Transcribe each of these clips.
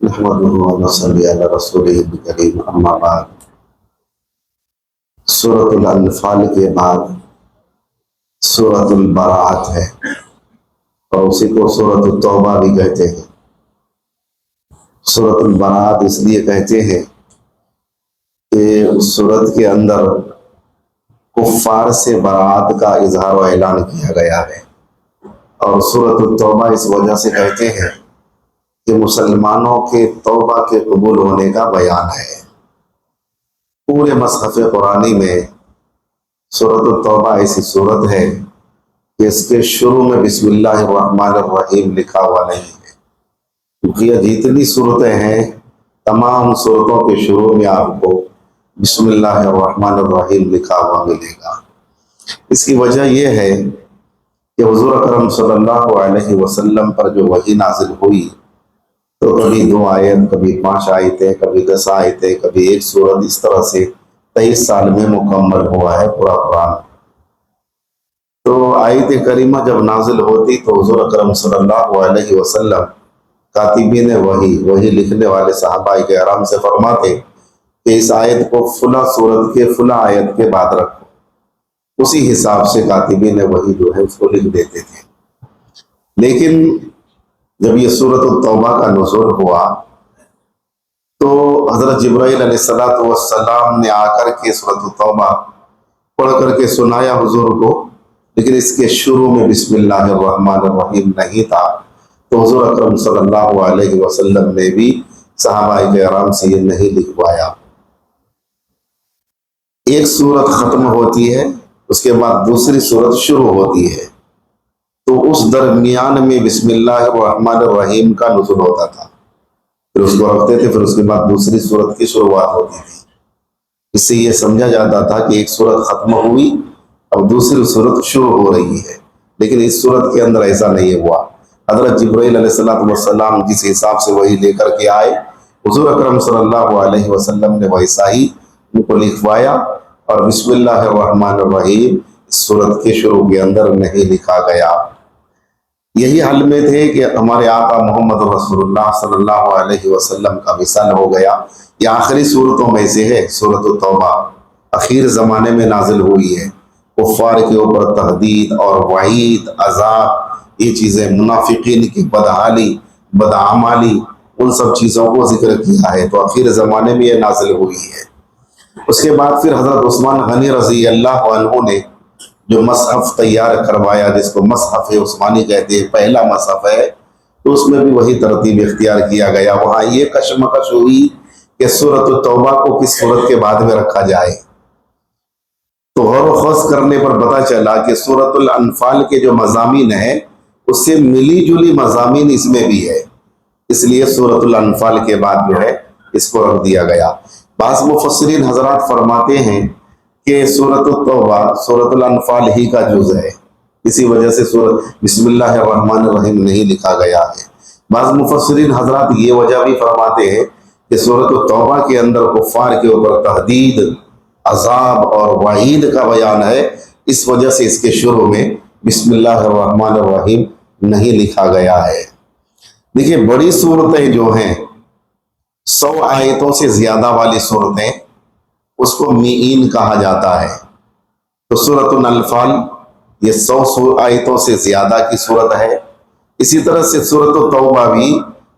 نحمده ونصلي على رسوله الکریم اما بعد۔ سورۃ الانفال کے بعد سورۃ البراءت ہے اور اسی کو سورۃ التوبہ بھی کہتے ہیں۔ سورۃ البراءت اس لیے کہتے ہیں کہ اس سورت کے اندر کفار سے برات کا اظہار و اعلان کیا گیا ہے، اور سورۃ التوبہ اس وجہ سے کہتے ہیں کہ مسلمانوں کے توبہ کے قبول ہونے کا بیان ہے۔ پورے مصحف قرآنی میں سورۃ التوبہ ایسی صورت ہے کہ اس کے شروع میں بسم اللہ الرحمن الرحیم لکھا ہوا نہیں ہے، کیونکہ یہ جتنی صورتیں ہیں تمام صورتوں کے شروع میں آپ کو بسم اللہ الرحمن الرحیم لکھا ہوا ملے گا۔ اس کی وجہ یہ ہے کہ حضور اکرم صلی اللہ علیہ وسلم پر جو وحی نازل ہوئی تو کبھی 2 آیت، کبھی 5 آیتیں، کبھی 10 آیتیں، کبھی 1 سورت، اس طرح سے 23 سال میں مکمل ہوا ہے پورا قرآن۔ تو آیت کریمہ جب نازل ہوتی تو حضور اکرم صلی اللہ علیہ وسلم کاتبین وحی لکھنے والے صحابہ کرام سے فرماتے کہ اس آیت کو فلاں سورت کے فلاں آیت کے بعد رکھو، اسی حساب سے کاتبین وحی جو ہے اس کو لکھ دیتے تھے۔ لیکن جب یہ سورۃ التوبہ کا نزول ہوا تو حضرت جبرائیل علیہ السلام نے آ کر کے سورۃ التوبہ پڑھ کر کے سنایا حضور کو، لیکن اس کے شروع میں بسم اللہ الرحمن الرحیم نہیں تھا، تو حضور اکرم صلی اللہ علیہ وسلم نے بھی صحابہ کرام سے یہ نہیں لکھوایا۔ ایک سورت ختم ہوتی ہے، اس کے بعد دوسری سورت شروع ہوتی ہے، تو اس درمیان میں بسم اللہ الرحمن الرحیم کا نزول ہوتا تھا، پھر اس کو رکھتے تھے، پھر اس کے بعد دوسری سورت کی شروعات ہوتی تھی۔ اس سے یہ سمجھا جاتا تھا کہ ایک سورت ختم ہوئی اب دوسری سورت شروع ہو رہی ہے، لیکن اس سورت کے اندر ایسا نہیں ہوا۔ حضرت جبرائیل علیہ السلام جس حساب سے وہی لے کر کے آئے، حضور اکرم صلی اللہ علیہ وسلم نے ویسا ہی ان کو لکھوایا، اور بسم اللہ الرحمن الرحیم اس سورت کے شروع کے اندر نہیں لکھا گیا۔ یہی حل میں تھے کہ ہمارے آقا محمد رسول اللہ صلی اللہ علیہ وسلم کا وصال ہو گیا۔ یہ آخری صورتوں میں سے ہے۔ سورۃ التوبہ اخیر زمانے میں نازل ہوئی ہے، کفار کے اوپر تہدید اور وعید، عذاب، یہ چیزیں، منافقین کی بدحالی، بدعمالی، ان سب چیزوں کو ذکر کیا ہے، تو اخیر زمانے میں یہ نازل ہوئی ہے۔ اس کے بعد پھر حضرت عثمان غنی رضی اللہ عنہ نے جو مصحف تیار کروایا، جس کو مصحف عثمانی کہتے ہیں، پہلا مصحف ہے، تو اس میں بھی وہی ترتیب اختیار کیا گیا۔ وہاں یہ کشمکش ہوئی کہ سورۃ التوبہ کو کس سورت کے بعد میں رکھا جائے، تو غور و خوض کرنے پر پتہ چلا کہ سورۃ الانفال کے جو مضامین ہیں اس سے ملی جلی مضامین اس میں بھی ہے، اس لیے سورۃ الانفال کے بعد جو ہے اس کو رکھ دیا گیا۔ بعض مفسرین حضرات فرماتے ہیں کہ سورۃ التوبہ سورۃ الانفال ہی کا جز ہے، اسی وجہ سے بسم اللہ الرحمن الرحیم نہیں لکھا گیا ہے۔ بعض مفسرین حضرات یہ وجہ بھی فرماتے ہیں کہ سورۃ التوبہ کے اندر کفار کے اوپر تہدید، عذاب اور وعید کا بیان ہے، اس وجہ سے اس کے شروع میں بسم اللہ الرحمن الرحیم نہیں لکھا گیا ہے۔ دیکھیے، بڑی صورتیں جو ہیں 100 آیتوں سے زیادہ والی صورتیں، اس کو میئین کہا جاتا ہے، تو سورۃ الانفال یہ 100 آیتوں سے زیادہ کی صورت ہے۔ اسی طرح سے سورۃ التوبہ بھی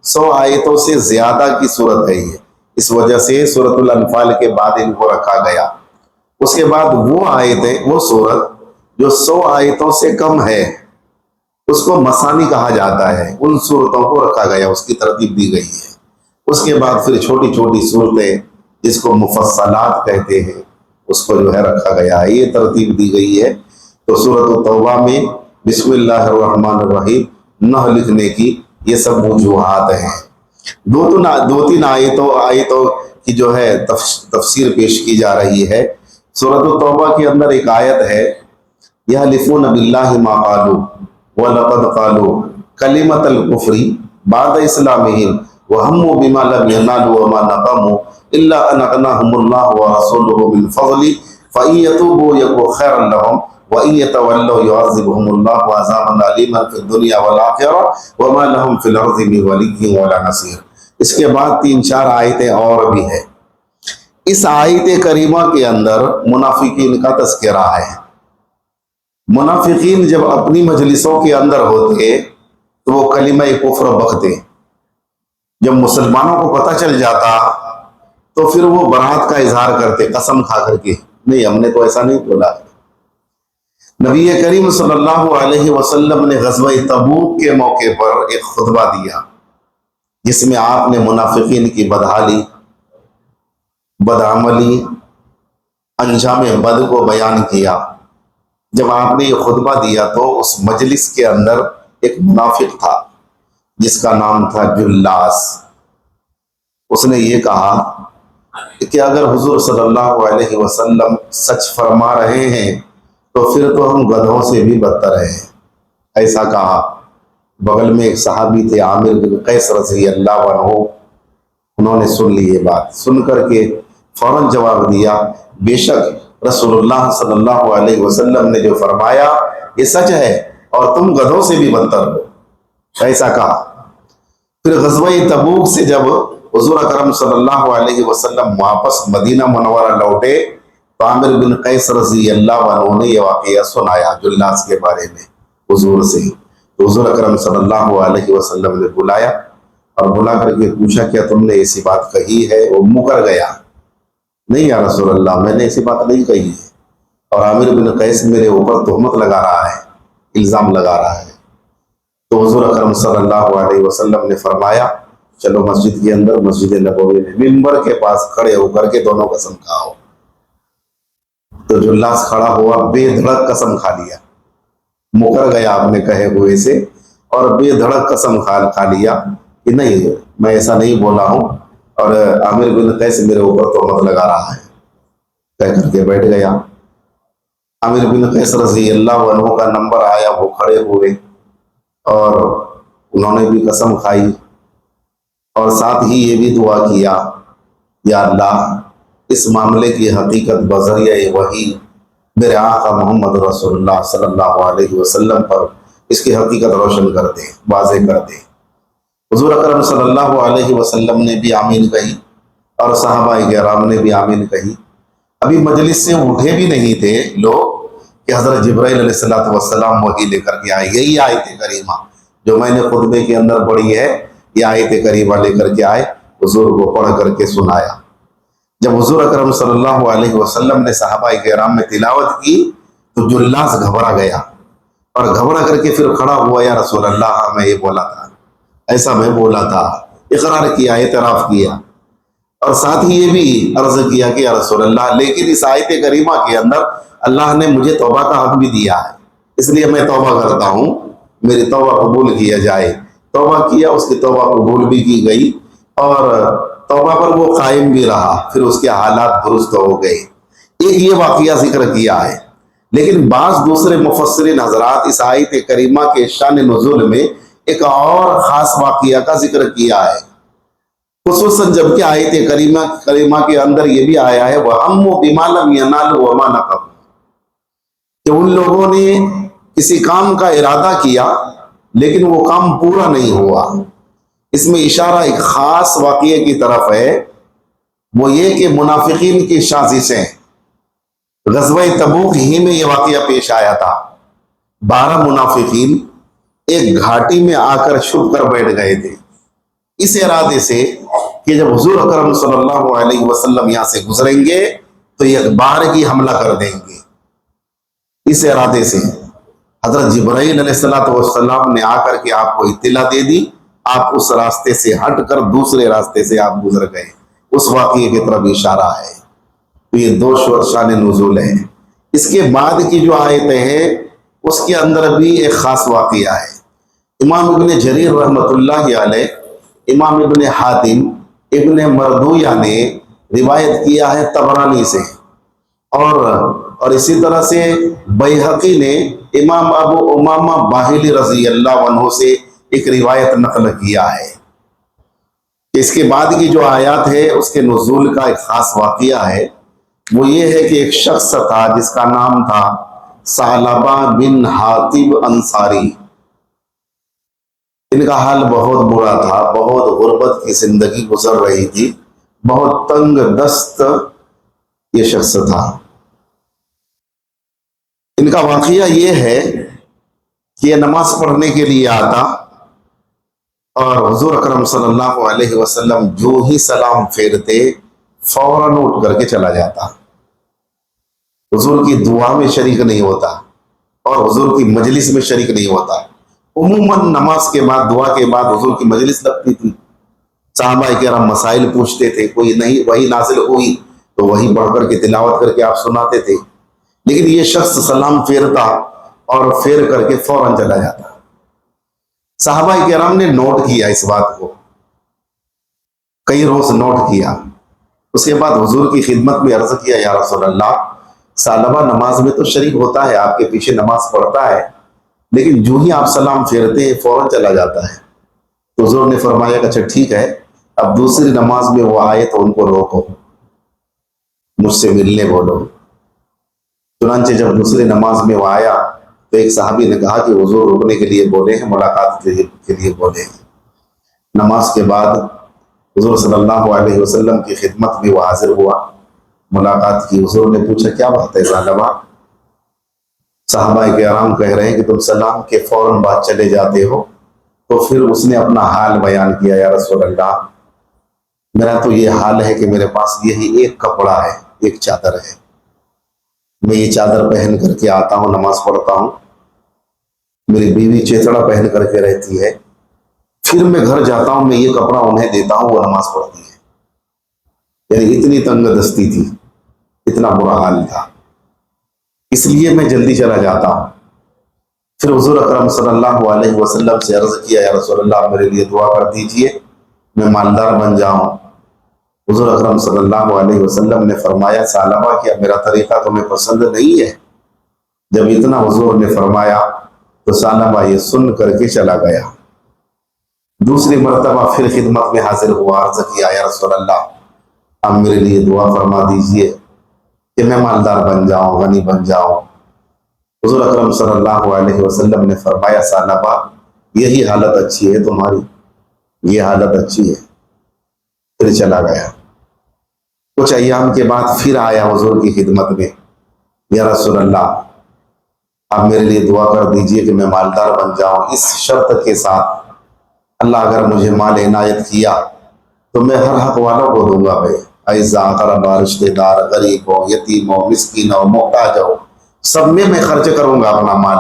100 آیتوں سے زیادہ کی صورت ہے، یہ اس وجہ سے سورۃ الانفال کے بعد ان کو رکھا گیا۔ اس کے بعد وہ آیتیں، وہ صورت جو 100 آیتوں سے کم ہے، اس کو مثانی کہا جاتا ہے، ان صورتوں کو رکھا گیا، اس کی ترتیب دی گئی ہے۔ اس کے بعد پھر چھوٹی چھوٹی صورتیں جس کو مفصلات کہتے ہیں، اس کو جو ہے رکھا گیا ہے، یہ ترتیب دی گئی ہے۔ تو سورۃ التوبہ میں بسم اللہ الرحمن الرحیم نہ لکھنے کی یہ سب وجوہات ہیں۔ دو تین آیتوں کی جو ہے تفسیر پیش کی جا رہی ہے۔ سورۃ التوبہ کے اندر ایک آیت ہے، یحلفون باللہ ما قالوا وَلَقَدْ قَالُوا كَلِمَةَ الْكُفْرِ بَعْدَ إِسْلَامِهِمْ وَهَمُّوا بِمَا لَمْ يَنَالُوا وَمَا نَقَمُوا إِلَّا أَنْ أَغْنَاهُمُ اللَّهُ وَرَسُولُهُ مِنْ فَضْلِهِ فَإِنْ يَتُوبُوا يَكُنْ خَيْرًا لَهُمْ وَإِنْ يَتَوَلَّوْا يُعَذِّبْهُمُ اللَّهُ عَذَابًا أَلِيمًا فِي الدُّنْيَا وَالْآخِرَةِ وَمَا لَهُمْ فِي الْأَرْضِ مِنْ وَلِيٍّ وَلَا نَصِيرٍ۔ اس کے بعد 3-4 آیتیں اور بھی ہیں۔ اس آیت کریمہ کے اندر منافقین کا تذکرہ ہے۔ منافقین جب اپنی مجلسوں کے اندر ہوتے تو وہ کلمہ کفر بکتے، جب مسلمانوں کو پتہ چل جاتا تو پھر وہ برات کا اظہار کرتے قسم کھا کر کے، نہیں ہم نے تو ایسا نہیں بولا۔ نبی کریم صلی اللہ علیہ وسلم نے غزوہ تبوک کے موقع پر ایک خطبہ دیا جس میں آپ نے منافقین کی بدحالی، بدعملی، انجام بد کو بیان کیا۔ جب آپ نے یہ خطبہ دیا تو اس مجلس کے اندر ایک منافق تھا جس کا نام تھا جلاس۔ اس نے یہ کہا کہ اگر حضور صلی اللہ علیہ وسلم سچ فرما رہے ہیں تو پھر تو ہم گدھوں سے بھی بدتر ہیں، ایسا کہا۔ بغل میں ایک صحابی تھے عامر بن قیس رضی اللہ عنہ، انہوں نے سن لی یہ بات، سن کر کے فوراً جواب دیا بے شک رسول اللہ صلی اللہ علیہ وسلم نے جو فرمایا یہ سچ ہے اور تم گدھوں سے بھی بدتر ہو، ایسا کہا۔ پھر غزوہ تبوک سے جب حضور اکرم صلی اللہ علیہ وسلم واپس مدینہ منورہ لوٹے تو عامر بن قیس رضی اللہ عنہ نے یہ واقعہ سنایا جلاس کے بارے میں حضور سے۔ تو حضور اکرم صلی اللہ علیہ وسلم نے بلایا اور بلا کر کے پوچھا کیا تم نے ایسی بات کہی ہے؟ وہ مکر گیا، نہیں یا رسول اللہ میں نے ایسی بات نہیں کہی ہے، اور عامر بن قیس میرے اوپر تہمت لگا رہا ہے، الزام لگا رہا ہے۔ تو حضور اکرم صلی اللہ علیہ وسلم نے فرمایا چلو مسجد کے اندر، مسجد نبوی میں منبر کے پاس کھڑے ہو کر کے دونوں قسم کھاؤ۔ تو جلاس کھڑا ہوا، بے دھڑک قسم کھا لیا، مکر گیا اپنے کہے ہوئے سے اور بے دھڑک قسم کھا لیا کہ نہیں میں ایسا نہیں بولا ہوں اور عامر بن قیس میرے اوپر تہمت لگا رہا ہے، کہہ کر کے بیٹھ گیا۔ عامر بن قیس رضی اللہ عنہ کا نمبر آیا، وہ کھڑے ہوئے اور انہوں نے بھی قسم کھائی اور ساتھ ہی یہ بھی دعا کیا یا اللہ اس معاملے کی حقیقت بذریعہ وحی میرے آقا محمد رسول اللہ صلی اللہ علیہ وسلم پر اس کی حقیقت روشن کر دے، واضح کر دے۔ حضور اکرم صلی اللہ علیہ وسلم نے بھی آمین کہی اور صحابہ کرام نے بھی آمین کہی۔ ابھی مجلس سے اٹھے بھی نہیں تھے لوگ کہ حضرت جبرائیل علیہ السلام وحی لے کر کے آئے۔ یہی آیت کریمہ جو میں نے خطبے کے اندر پڑھی ہے، یہ آیت کریمہ لے کر کے آئے، حضور کو پڑھ کر کے سنایا۔ جب حضور اکرم صلی اللہ علیہ وسلم نے صحابہ کرام میں تلاوت کی تو جلاس گھبرا گیا اور گھبرا کر کے پھر کھڑا ہوا، یا رسول اللہ ہاں میں یہ بولا تھا، ایسا میں بولا تھا، اقرار کیا، اعتراف کیا اور ساتھ ہی یہ بھی عرض کیا کہ یا رسول اللہ لیکن اس آیت کریمہ کے اندر اللہ نے مجھے توبہ کا حق بھی دیا ہے، اس لیے میں توبہ کرتا ہوں، میری توبہ قبول کیا جائے۔ توبہ کیا، اس کی توبہ قبول بھی کی گئی اور توبہ پر وہ قائم بھی رہا، پھر اس کے حالات درست ہو گئے۔ ایک یہ واقعہ ذکر کیا ہے، لیکن بعض دوسرے مفسرین حضرات اس آیت کریمہ کے شان نزول میں ایک اور خاص واقعہ کا ذکر کیا ہے، خصوصاً جب کہ آیت کریمہ کے اندر یہ بھی آیا ہے وَهَمُّ بِمَا لَمْ يَنَالُوا وَمَا نَقَمُوا، کہ ان لوگوں نے کسی کام کا ارادہ کیا لیکن وہ کام پورا نہیں ہوا۔ اس میں اشارہ ایک خاص واقعے کی طرف ہے، وہ یہ کہ منافقین کی سازشیں، غزوہ تبوک ہی میں یہ واقعہ پیش آیا تھا۔ 12 منافقین ایک گھاٹی میں آ کر چھپ کر بیٹھ گئے تھے اس ارادے سے کہ جب حضور اکرم صلی اللہ علیہ وسلم یہاں سے گزریں گے تو یہ بار کی حملہ کر دیں گے۔ اس ارادے سے حضرت جبرائیل علیہ السلام نے آ کر کے آپ کو اطلاع دے دی، آپ اس راستے سے ہٹ کر دوسرے راستے سے آپ گزر گئے، اس واقعے کی طرف اشارہ ہے۔ تو یہ 2 شان نزول ہیں۔ اس کے بعد کی جو آیتیں ہیں اس کے اندر بھی ایک خاص واقعہ ہے۔ امام ابن جریر رحمۃ اللہ علیہ، امام ابن حاتم، ابن مردویہ نے روایت کیا ہے طبرانی سے، اور اسی طرح سے بیہقی نے امام ابو امامہ باہلی رضی اللہ عنہ سے ایک روایت نقل کیا ہے۔ اس کے بعد کی جو آیات ہے اس کے نزول کا ایک خاص واقعہ ہے، وہ یہ ہے کہ ایک شخص تھا جس کا نام تھا ثعلبہ بن حاطب انصاری۔ ان کا حال بہت برا تھا، بہت غربت کی زندگی گزر رہی تھی، بہت تنگ دست یہ شخص تھا۔ ان کا واقعہ یہ ہے کہ یہ نماز پڑھنے کے لیے آتا اور حضور اکرم صلی اللہ علیہ وسلم جو ہی سلام پھیرتے فوراً اٹھ کر کے چلا جاتا، حضور کی دعا میں شریک نہیں ہوتا اور حضور کی مجلس میں شریک نہیں ہوتا۔ عموماً نماز کے بعد، دعا کے بعد حضور کی مجلس لگتی تھی، صحابہ کرام مسائل پوچھتے تھے، کوئی نہیں وہی نازل ہوئی تو وہی پڑھ کر کے تلاوت کر کے آپ سناتے تھے، لیکن یہ شخص سلام پھیرتا اور پھیر کر کے فوراً چلا جاتا۔ صحابہ کرام نے نوٹ کیا اس بات کو، کئی روز نوٹ کیا۔ اس کے بعد حضور کی خدمت میں عرض کیا، یا رسول اللہ، ثعلبہ نماز میں تو شریک ہوتا ہے، آپ کے پیچھے نماز پڑھتا ہے، لیکن جو ہی آپ سلام پھیرتے ہیں فوراً چلا جاتا ہے۔ تو حضور نے فرمایا کہ اچھا ٹھیک ہے، اب دوسری نماز میں وہ آئے تو ان کو روکو، مجھ سے ملنے بولو۔ چنانچہ جب دوسری نماز میں وہ آیا تو ایک صحابی نے کہا کہ حضور رکنے کے لیے بولے ہیں، ملاقات کے لیے بولے ہیں۔ نماز کے بعد حضور صلی اللہ علیہ وسلم کی خدمت میں وہ حاضر ہوا، ملاقات کی۔ حضور نے پوچھا کیا بات ہے ثعلبہ؟ صحابہ کرام کہہ رہے ہیں کہ تم سلام کے فوراً بعد چلے جاتے ہو۔ تو پھر اس نے اپنا حال بیان کیا، یا رسول اللہ، میرا تو یہ حال ہے کہ میرے پاس یہی ایک کپڑا ہے، ایک چادر ہے، میں یہ چادر پہن کر کے آتا ہوں، نماز پڑھتا ہوں، میری بیوی چیتڑا پہن کر کے رہتی ہے، پھر میں گھر جاتا ہوں، میں یہ کپڑا انہیں دیتا ہوں، وہ نماز پڑھتی ہے۔ یعنی اتنی تنگ دستی تھی، اتنا برا حال تھا، اس لیے میں جلدی چلا جاتا ہوں۔ پھر حضور اکرم صلی اللہ علیہ وسلم سے عرض کیا، یا رسول اللہ، میرے لیے دعا کر دیجئے، میں مالدار بن جاؤں۔ حضور اکرم صلی اللہ علیہ وسلم نے فرمایا، ثعلبہ، کیا میرا طریقہ تمہیں پسند نہیں ہے؟ جب اتنا حضور نے فرمایا تو ثعلبہ یہ سن کر کے چلا گیا۔ دوسری مرتبہ پھر خدمت میں حاضر ہوا، عرض کیا، یا رسول اللہ، آپ میرے لیے دعا فرما دیجئے کہ میں مالدار بن جاؤں، غنی بن جاؤں۔ حضور اکرم صلی اللہ علیہ وسلم نے فرمایا، ثعلبہ، یہی حالت اچھی ہے تمہاری، یہ حالت اچھی ہے۔ پھر چلا گیا۔ کچھ ایام کے بعد پھر آیا حضور کی خدمت میں، یا رسول اللہ، آپ میرے لیے دعا کر دیجئے کہ میں مالدار بن جاؤں، اس شرط کے ساتھ، اللہ اگر مجھے مال عنایت کیا تو میں ہر حق والوں کو دوں گا، بھائی اعزا، اقربا، رشتہ دار، غریب ہو، یتیم ہو، مسکین ہو، محتاج ہو، سب میں خرچ کروں گا اپنا مال،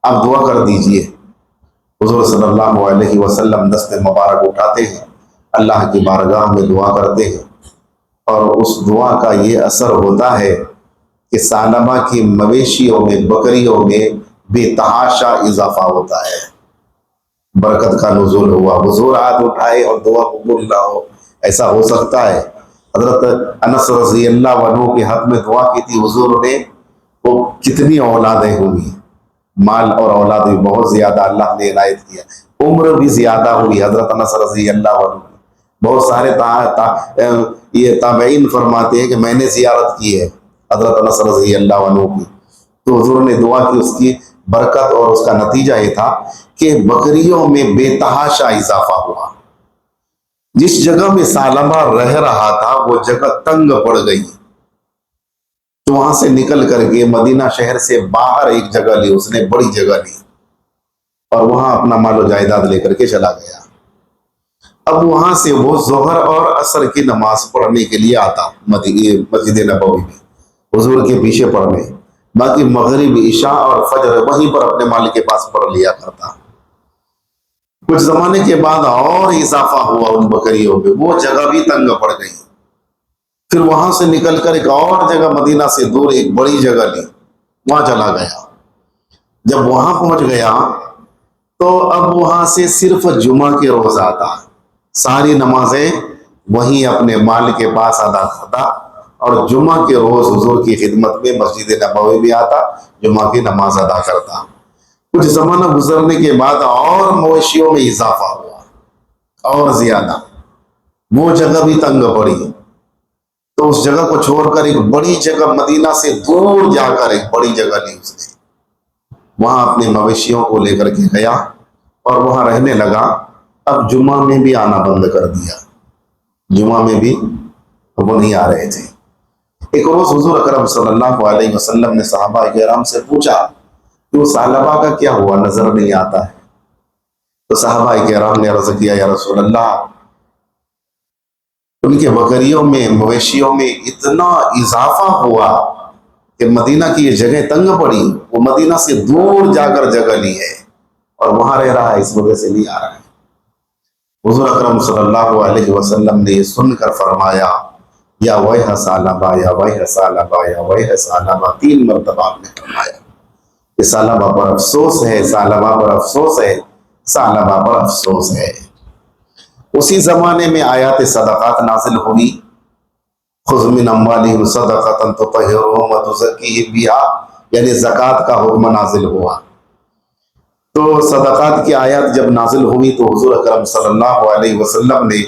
آپ دعا کر دیجئے۔ حضور صلی اللہ علیہ وسلم دست مبارک اٹھاتے ہیں، اللہ کی بارگاہ میں دعا کرتے ہیں، اور اس دعا کا یہ اثر ہوتا ہے کہ ثعلبہ کی مویشیوں میں، بکریوں میں بے تحاشا اضافہ ہوتا ہے، برکت کا نزول ہوا۔ حضور ہاتھ اٹھائے اور دعا قبول نہ ہو، ایسا ہو سکتا ہے؟ حضرت انس رضی اللہ عنہ کے حق میں دعا کی تھی حضور نے، وہ کتنی اولادیں ہوئی، مال اور اولاد بھی بہت زیادہ اللہ نے عنایت کیا، عمر بھی زیادہ ہوئی حضرت انس رضی اللہ عنہ۔ بہت سارے یہ تابعین فرماتے ہیں کہ میں نے زیارت کی ہے حضرت انس رضی اللہ عنہ کی، تو حضور نے دعا کی، اس کی برکت اور اس کا نتیجہ یہ تھا کہ بکریوں میں بے تحاشا اضافہ ہوا۔ جس جگہ میں ثعلبہ رہ رہا تھا وہ جگہ تنگ پڑ گئی، تو وہاں سے نکل کر کے مدینہ شہر سے باہر ایک جگہ لی، اس نے بڑی جگہ لی اور وہاں اپنا مال و جائیداد لے کر کے چلا گیا۔ اب وہاں سے وہ ظہر اور عصر کی نماز پڑھنے کے لیے آتا مسجد نبوی میں حضور کے پیچھے پڑھنے، باقی مغرب، عشاء اور فجر وہیں پر اپنے مال کے پاس پڑھ لیا کرتا۔ کچھ زمانے کے بعد اور اضافہ ہوا ان بکریوں پہ، وہ جگہ بھی تنگ پڑ گئی، پھر وہاں سے نکل کر ایک اور جگہ مدینہ سے دور ایک بڑی جگہ لی، وہاں چلا گیا۔ جب وہاں پہنچ گیا تو اب وہاں سے صرف جمعہ کے روز آتا، ساری نمازیں وہیں اپنے مال کے پاس ادا کرتا، اور جمعہ کے روز حضور کی خدمت میں مسجد نبوی بھی آتا، جمعہ کی نماز ادا کرتا۔ کچھ زمانہ گزرنے کے بعد اور مویشیوں میں اضافہ ہوا اور زیادہ، وہ جگہ بھی تنگ پڑی، تو اس جگہ کو چھوڑ کر ایک بڑی جگہ مدینہ سے دور جا کر ایک بڑی جگہ لی اس نے، وہاں اپنے مویشیوں کو لے کر کے گیا اور وہاں رہنے لگا. اب جمعہ میں بھی آنا بند کر دیا. جمعہ میں بھی وہ نہیں آ رہے تھے. ایک روز حضور اکرم صلی اللہ علیہ وسلم نے صحابہ کرام سے پوچھا کہ وہ ثعلبہ کا کیا ہوا، نظر نہیں آتا ہے. تو صحابہ کرام نے عرض کیا، یا رسول اللہ، ان کے بکریوں میں، مویشیوں میں اتنا اضافہ ہوا کہ مدینہ کی یہ جگہ تنگ پڑی. وہ مدینہ سے دور جا کر جگہ لی ہے اور وہاں رہ رہا ہے، اس وجہ سے نہیں آ رہا ہے. حضور اکرم صلی اللہ علیہ وسلم نے یہ سن کر فرمایا، یا ویح ثعلبہ، یا ویح ثعلبہ، یا ویح ثعلبہ. 3 مرتبہ آپ نے فرمایا کہ ثعلبہ پر افسوس ہے، ثعلبہ پر افسوس ہے، ثعلبہ پر افسوس ہے. اسی زمانے میں آیات صدقات نازل ہوئی. خذ من اموالہم صدقۃ تطہرھم وتزکیہم بہا، یعنی زکوٰۃ کا حکم نازل ہوا. تو صدقات کی آیات جب نازل ہوئی تو حضور اکرم صلی اللہ علیہ وسلم نے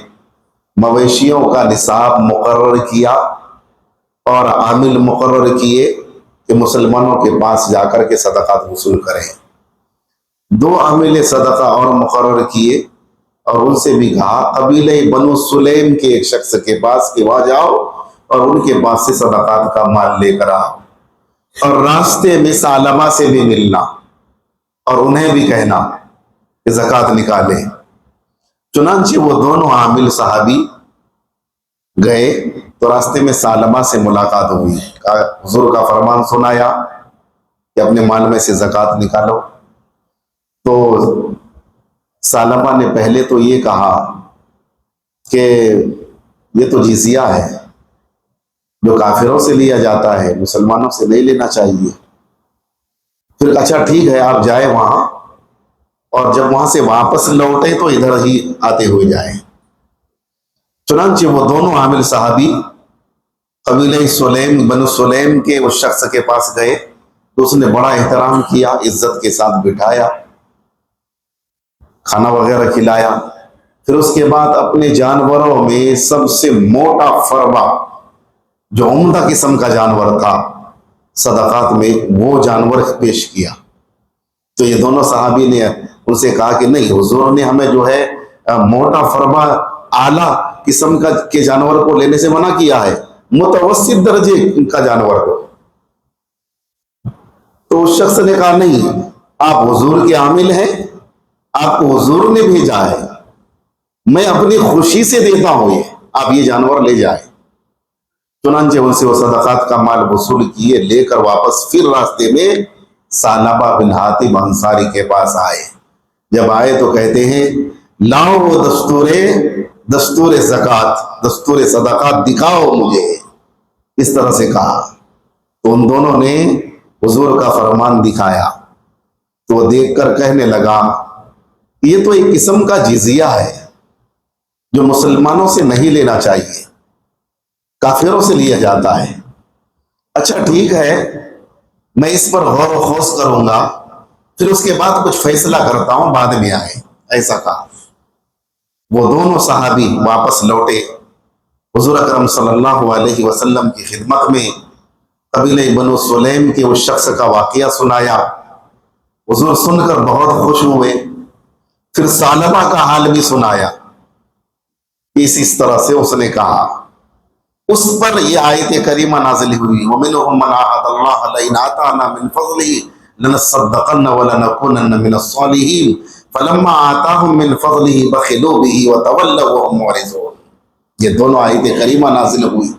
مویشیوں کا نصاب مقرر کیا اور عامل مقرر کیے کہ مسلمانوں کے پاس جا کر کے صدقات وصول کریں. 2 عامل صدقہ اور مقرر کیے اور ان سے بھی کہا، قبیلہ بنو سلیم کے ایک شخص کے پاس کہ وہاں جاؤ اور ان کے پاس سے صدقات کا مال لے کر آؤ، اور راستے میں ثعلبہ سے بھی ملنا اور انہیں بھی کہنا کہ زکوٰۃ نکالیں. چنانچہ وہ دونوں عامل صحابی گئے تو راستے میں ثعلبہ سے ملاقات ہوئی. حضور کا فرمان سنایا کہ اپنے مال میں سے زکوٰۃ نکالو. تو ثعلبہ نے پہلے تو یہ کہا کہ یہ تو جزیہ ہے جو کافروں سے لیا جاتا ہے، مسلمانوں سے نہیں لینا چاہیے. پھر اچھا ٹھیک ہے، آپ جائیں وہاں اور جب وہاں سے واپس لوٹیں تو ادھر ہی آتے ہوئے جائیں. چنانچہ وہ دونوں عامل صحابی قبیلہ سلیم بنو سلیم کے اس شخص کے پاس گئے تو اس نے بڑا احترام کیا، عزت کے ساتھ بٹھایا، کھانا وغیرہ کھلایا. پھر اس کے بعد اپنے جانوروں میں سب سے موٹا فربا جو عمدہ قسم کا جانور تھا صدقات میں، وہ جانور پیش کیا. تو یہ دونوں صحابی نے ان سے کہا کہ نہیں، حضور نے ہمیں جو ہے موٹا فربا اعلیٰ قسم کے جانور کو لینے سے منع کیا ہے، متوسط درجے کا جانور کو. تو اس شخص نے کہا نہیں، آپ حضور کے عامل ہیں، آپ کو حضور نے بھیجا ہے، میں اپنی خوشی سے دیتا ہوں، یہ آپ یہ جانور لے جائیں. چنانچہ ان سے وہ صدقات کا مال وصول کیے، لے کر واپس پھر راستے میں ثعلبہ بن حاتب انصاری کے پاس آئے. جب آئے تو کہتے ہیں، لاؤ وہ دستور زکوٰۃ، دستور صدقات دکھاؤ مجھے. اس طرح سے کہا تو ان دونوں نے حضور کا فرمان دکھایا. تو وہ دیکھ کر کہنے لگا، یہ تو ایک قسم کا جزیہ ہے جو مسلمانوں سے نہیں لینا چاہیے، کافروں سے لیا جاتا ہے. اچھا ٹھیک ہے، میں اس پر غور و خوض کروں گا، پھر اس کے بعد کچھ فیصلہ کرتا ہوں، بعد میں آئے. ایسا کہا. وہ دونوں صحابی واپس لوٹے، حضور اکرم صلی اللہ علیہ وسلم کی خدمت میں قبیلہ بنو سلیم کے اس شخص کا واقعہ سنایا. حضور سن کر بہت خوش ہوئے. پھر ثعلبہ کا حال بھی سنایا. اس طرح سے اس نے کہا. اس پر یہ آیت کریمہ نازل ہوئی، وَمِنْهُمْ مَنْ عَاهَدَ اللَّهَ لَئِنْ آتَانَا مِنْ فَضْلِهِ لَنَصَّدَّقَنَّ وَلَنَكُونَنَّ مِنَ الصَّالِحِينَ فَلَمَّا آتَاهُمْ مِنْ فَضْلِهِ بَخِلُوا بِهِ وَتَوَلَّوْا وَهُمْ مُعْرِضُونَ. یہ دونوں آیت کریمہ نازل ہوئی.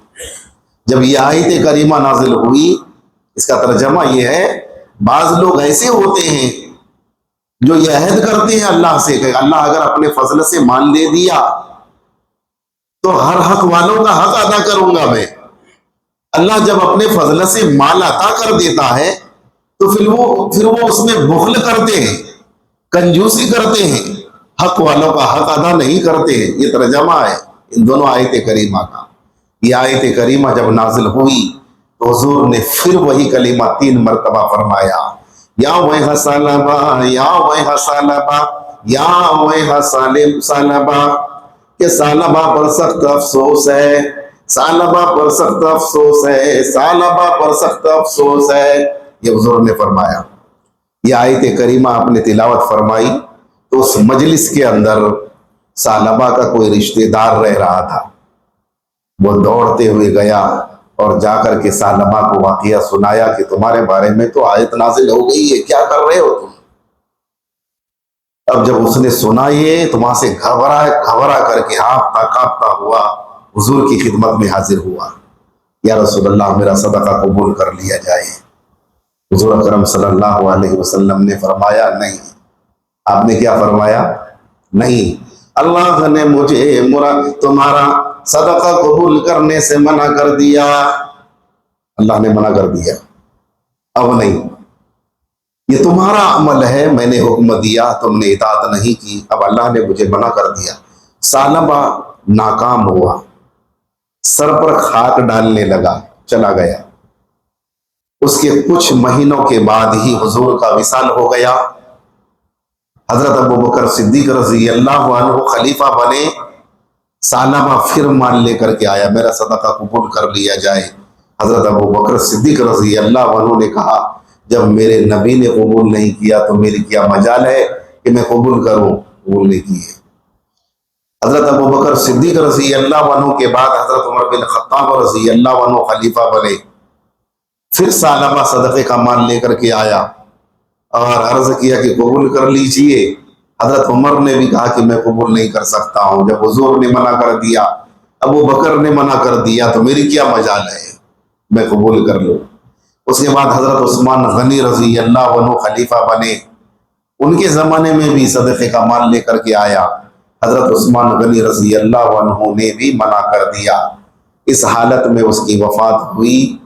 جب یہ آیت کریمہ نازل ہوئی، اس کا ترجمہ یہ ہے، بعض لوگ ایسے ہوتے ہیں جو یہ عہد کرتے ہیں اللہ سے کہ اللہ اگر اپنے فضل سے مال دے دیا تو ہر حق والوں کا حق ادا کروں گا میں. اللہ جب اپنے فضل سے مال عطا کر دیتا ہے تو پھر وہ اس میں بخل کرتے ہیں، کنجوسی کرتے ہیں، حق والوں کا حق ادا نہیں کرتے ہیں. یہ ترجمہ ہے ان دونوں آیت کریمہ کا. یہ آیت کریمہ جب نازل ہوئی تو حضور نے پھر وہی کلمہ 3 مرتبہ فرمایا، یا ویح ثعلبہ، یا ویح ثعلبہ، یا ویح ثعلبہ، کہ ثعلبہ پر سخت افسوس ہے، ثعلبہ پر سخت افسوس ہے، ثعلبہ پر سخت افسوس ہے. یہ حضور نے فرمایا. یہ آیت کریمہ آپ نے تلاوت فرمائی تو اس مجلس کے اندر ثعلبہ کا کوئی رشتہ دار رہ رہا تھا. وہ دوڑتے ہوئے گیا اور جا کر کے ثعلبہ کو واقعہ سنایا کہ تمہارے بارے میں تو آیت نازل ہو گئی ہے، کیا کر رہے ہو تم؟ اب جب اس نے سنا یہ تو وہاں سے گھبرا کر کے ہانپتا کانپتا ہوا حضور کی خدمت میں حاضر ہوا. یا رسول اللہ، میرا صدقہ قبول کر لیا جائے. حضور اکرم صلی اللہ علیہ وسلم نے فرمایا نہیں. آپ نے کیا فرمایا؟ نہیں. اللہ نے مجھے تمہارا صدقہ قبول کرنے سے منع کر دیا. اللہ نے منع کر دیا، اب نہیں. یہ تمہارا عمل ہے، میں نے حکم دیا، تم نے اطاعت نہیں کی، اب اللہ نے مجھے منع کر دیا. ثعلبہ ناکام ہوا، سر پر خاک ڈالنے لگا، چلا گیا. اس کے کچھ مہینوں کے بعد ہی حضور کا وصال ہو گیا. حضرت ابوبکر صدیق رضی اللہ عنہ خلیفہ بنے. ثعلبہ پھر مال لے کر کے آیا، میرا صدقہ قبول کر لیا جائے. حضرت ابوبکر صدیق رضی اللہ عنہ نے کہا جب میرے نبی نے قبول نہیں کیا تو میری کیا مجال ہے کہ میں قبول کروں؟ قبول نہیں کیے. حضرت ابوبکر صدیق رضی اللہ عنہ کے بعد حضرت عمر بن خطاب رضی اللہ عنہ خلیفہ بنے. پھر ثعلبہ صدقے کا مال لے کر کے آیا اور عرض کیا کہ قبول کر لیجئے. حضرت عمر نے بھی کہا کہ میں قبول نہیں کر سکتا ہوں. جب حضور نے منع کر دیا، ابو بکر نے منع کر دیا، تو میری کیا مجال ہے، میں قبول کر لوں. اس کے بعد حضرت عثمان غنی رضی اللہ عنہ خلیفہ بنے. ان کے زمانے میں بھی صدقے کا مال لے کر کے آیا. حضرت عثمان غنی رضی اللہ عنہ نے بھی منع کر دیا. اس حالت میں اس کی وفات ہوئی.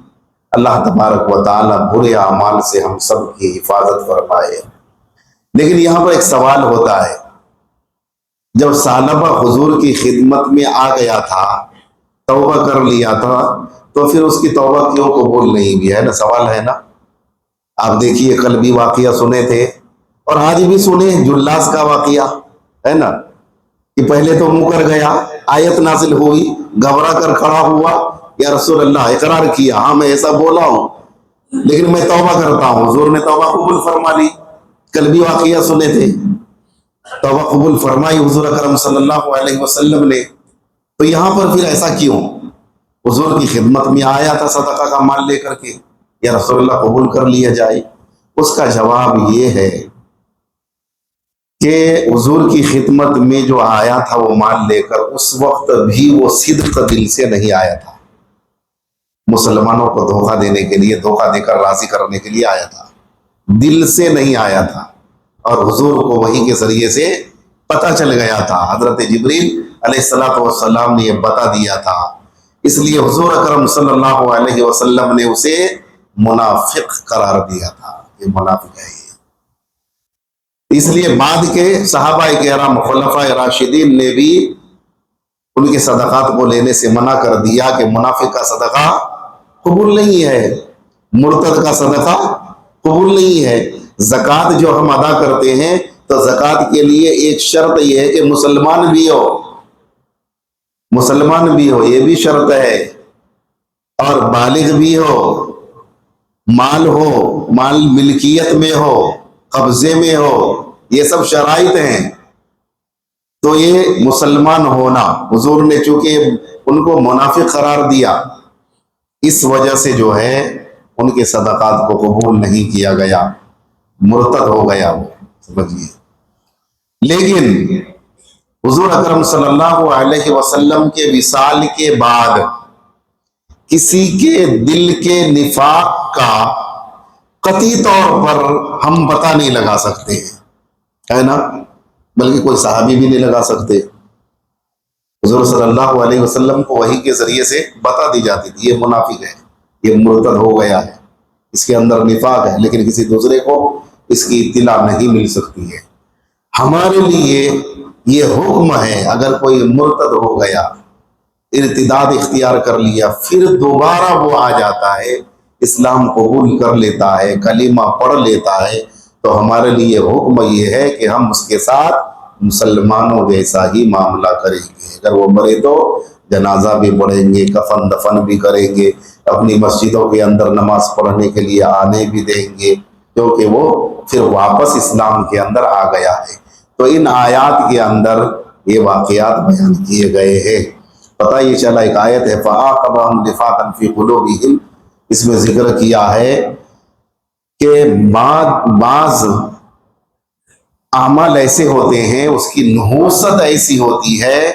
اللہ تبارک و تعالی برے اعمال سے ہم سب کی حفاظت فرمائے. لیکن یہاں پر ایک سوال ہوتا ہے، جب ثعلبہ حضور کی خدمت میں آ گیا تھا، توبہ کر لیا تھا، تو پھر اس کی توبہ کیوں قبول نہیں بھی ہے نا؟ سوال ہے نا. آپ دیکھیے کل بھی واقعہ سنے تھے اور آج بھی سنے جلاس کا واقعہ ہے نا، کہ پہلے تو مکر گیا، آیت نازل ہوئی، گھبرا کر کھڑا ہوا، یا رسول اللہ اقرار کیا ہاں میں ایسا بولا ہوں لیکن میں توبہ کرتا ہوں. حضور نے توبہ قبول فرما لی. کل بھی واقعہ سنے تھے، توبہ قبول فرمائی حضور اکرم صلی اللہ علیہ وسلم نے. تو یہاں پر پھر ایسا کیوں؟ حضور کی خدمت میں آیا تھا صدقہ کا مال لے کر کے، یا رسول اللہ قبول کر لیا جائے. اس کا جواب یہ ہے کہ حضور کی خدمت میں جو آیا تھا وہ مال لے کر، اس وقت بھی وہ صدق دل سے نہیں آیا تھا. مسلمانوں کو دھوکہ دینے کے لیے، دھوکہ دے کر راضی کرنے کے لیے آیا تھا، دل سے نہیں آیا تھا. اور حضور کو وحی کے ذریعے سے پتہ چل گیا تھا. حضرت جبریل علیہ السلام نے یہ بتا دیا تھا. اس لیے حضور اکرم صلی اللہ علیہ وسلم نے اسے منافق قرار دیا تھا، یہ منافق ہے. اس لیے بعد کے صحابہ کرام خلفائے راشدین نے بھی ان کے صدقات کو لینے سے منع کر دیا کہ منافق کا صدقہ قبول نہیں ہے، مرتد کا صدقہ قبول نہیں ہے. زکوٰۃ جو ہم ادا کرتے ہیں تو زکوٰۃ کے لیے ایک شرط یہ ہے کہ مسلمان بھی ہو، مسلمان بھی ہو، یہ بھی شرط ہے، اور بالغ بھی ہو، مال ہو، مال ملکیت میں ہو، قبضے میں ہو، یہ سب شرائط ہیں. تو یہ مسلمان ہونا، حضور نے چونکہ ان کو منافق قرار دیا، اس وجہ سے جو ہے ان کے صدقات کو قبول نہیں کیا گیا، مرتد ہو گیا وہ، سمجھیے. لیکن حضور اکرم صلی اللہ علیہ وسلم کے وصال کے بعد کسی کے دل کے نفاق کا قطعی طور پر ہم پتہ نہیں لگا سکتے ہیں، ہے نا، بلکہ کوئی صحابی بھی نہیں لگا سکتے. حضور صلی اللہ علیہ وسلم کو وحی کے ذریعے سے بتا دی جاتی تھی یہ منافق ہے، یہ مرتد ہو گیا ہے، اس کے اندر نفاق ہے، لیکن کسی دوسرے کو اس کی اطلاع نہیں مل سکتی ہے. ہمارے لیے یہ حکم ہے، اگر کوئی مرتد ہو گیا، ارتداد اختیار کر لیا، پھر دوبارہ وہ آ جاتا ہے، اسلام قبول کر لیتا ہے، کلمہ پڑھ لیتا ہے، تو ہمارے لیے حکم یہ ہے کہ ہم اس کے ساتھ مسلمانوں جیسا ہی معاملہ کریں گے. اگر وہ مرے تو جنازہ بھی پڑھیں گے، کفن دفن بھی کریں گے، اپنی مسجدوں کے اندر نماز پڑھنے کے لیے آنے بھی دیں گے، کیونکہ وہ پھر واپس اسلام کے اندر آ گیا ہے. تو ان آیات کے اندر یہ واقعات بیان کیے گئے ہیں۔ پتہ یہ چلا ایک آیت ہے فَأَعْقَبَهُمْ نِفَاقًا فِي قُلُوبِهِمْ، اس میں ذکر کیا ہے کہ بعض اعمال ایسے ہوتے ہیں، اس کی نحوست ایسی ہوتی ہے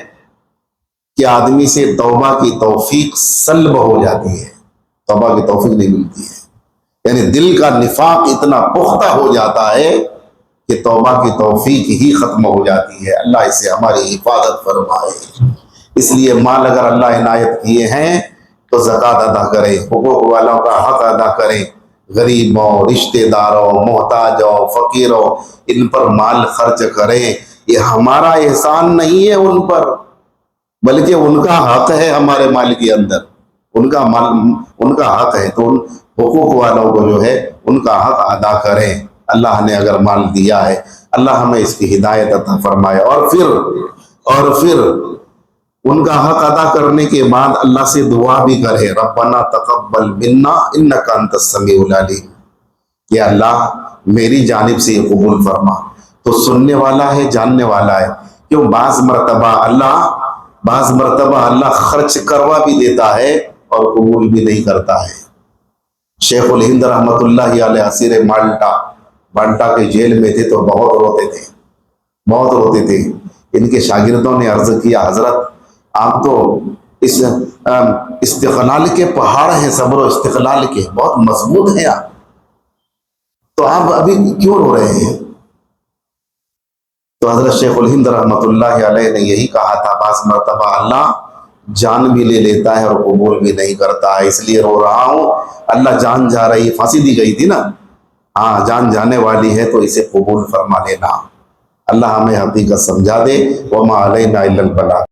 کہ آدمی سے توبہ کی توفیق سلب ہو جاتی ہے، توبہ کی توفیق نہیں ملتی ہے، یعنی دل کا نفاق اتنا پختہ ہو جاتا ہے کہ توبہ کی توفیق ہی ختم ہو جاتی ہے۔ اللہ اسے ہماری حفاظت فرمائے۔ اس لیے مال اگر اللہ عنایت کیے ہیں تو زکوٰۃ ادا کریں، حقوق والوں کا حق ادا کریں، غریبوں، رشتہ داروں، محتاجوں، فقیروں، ان پر مال خرچ کریں۔ یہ ہمارا احسان نہیں ہے ان پر، بلکہ ان کا حق ہے ہمارے مال کے اندر، ان کا مال ان کا حق ہے، تو ان حقوق والوں کو جو ہے ان کا حق ادا کریں۔ اللہ نے اگر مال دیا ہے، اللہ ہمیں اس کی ہدایت عطا فرمائے۔ اور پھر ان کا حق ادا کرنے کے بعد اللہ سے دعا بھی کرے، ربنا تقبل منا انک انت السمیع العلیم، کہ اللہ میری جانب سے یہ قبول فرما۔ تو سننے والا ہے، جاننے والا ہے، کیوں بعض مرتبہ اللہ خرچ کروا بھی دیتا ہے اور قبول بھی نہیں کرتا ہے۔ شیخ الہند رحمت اللہ علیہ اسیر مالٹا کے جیل میں تھے تو بہت روتے تھے۔ ان کے شاگردوں نے عرض کیا، حضرت آپ تو اس استقلال کے پہاڑ ہیں، صبر و استقلال کے، بہت مضبوط ہیں آپ، تو آپ ابھی کیوں رو رہے ہیں؟ تو حضرت شیخ الہند رحمت اللہ علیہ نے یہی کہا تھا، بعض مرتبہ اللہ جان بھی لے لیتا ہے اور قبول بھی نہیں کرتا ہے، اس لیے رو رہا ہوں۔ اللہ جان جا رہی، پھانسی دی گئی تھی نا، ہاں جان جانے والی ہے تو اسے قبول فرما لینا۔ اللہ ہمیں حقیقت سمجھا دے۔ وما علینا الا البلاغ۔